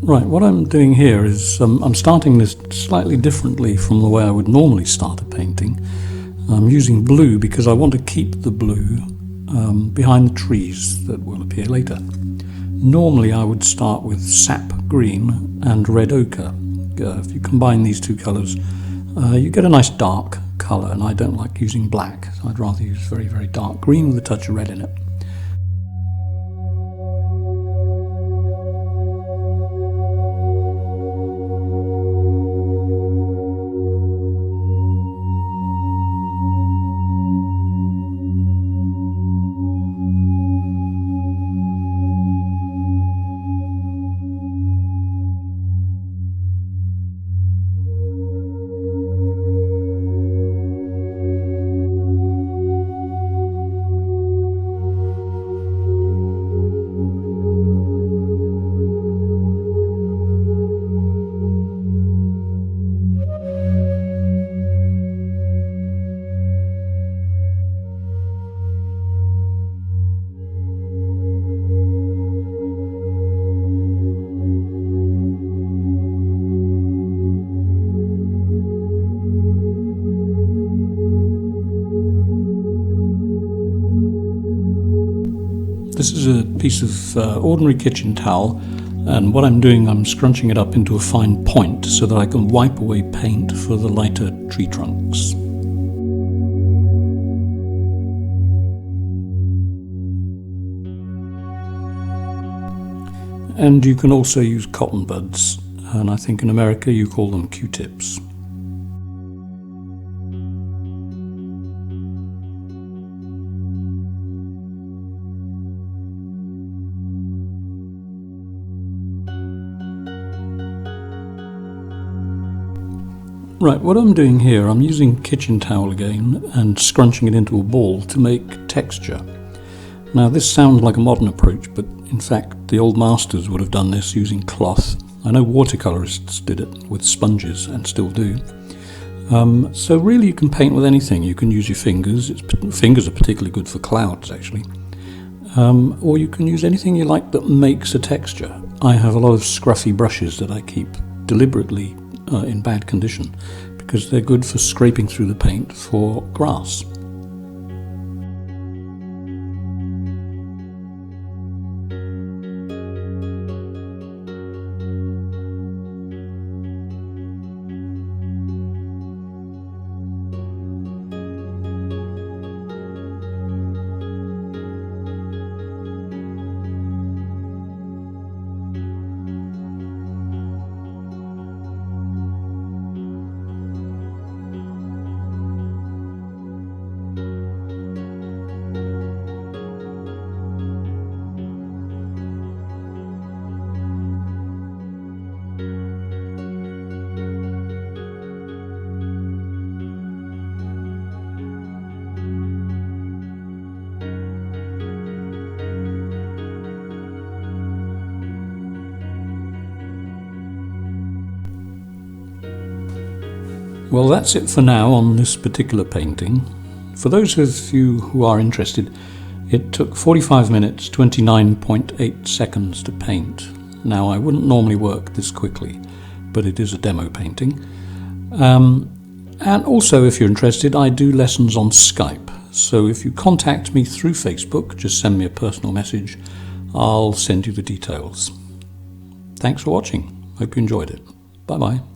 Right, what I'm doing here is I'm starting this slightly differently from the way I would normally start a painting. I'm using blue because I want to keep the blue behind the trees that will appear later. Normally I would start with sap green and red ochre. If you combine these two colours, you get a nice dark colour, and I don't like using black, so I'd rather use very, very dark green with a touch of red in it. This is a piece of ordinary kitchen towel, and what I'm doing, I'm scrunching it up into a fine point so that I can wipe away paint for the lighter tree trunks. And you can also use cotton buds, and I think in America you call them Q-tips. Right, what I'm doing here, I'm using kitchen towel again and scrunching it into a ball to make texture. Now this sounds like a modern approach, but in fact the old masters would have done this using cloth. I know watercolourists did it with sponges and still do. So really you can paint with anything. You can use your fingers. Fingers are particularly good for clouds actually. Or you can use anything you like that makes a texture. I have a lot of scruffy brushes that I keep deliberately in bad condition because they're good for scraping through the paint for grass. Well, that's it for now on this particular painting. For those of you who are interested, it took 45 minutes, 29.8 seconds to paint. Now, I wouldn't normally work this quickly, but it is a demo painting. And also, if you're interested, I do lessons on Skype. So if you contact me through Facebook, just send me a personal message. I'll send you the details. Thanks for watching. Hope you enjoyed it. Bye-bye.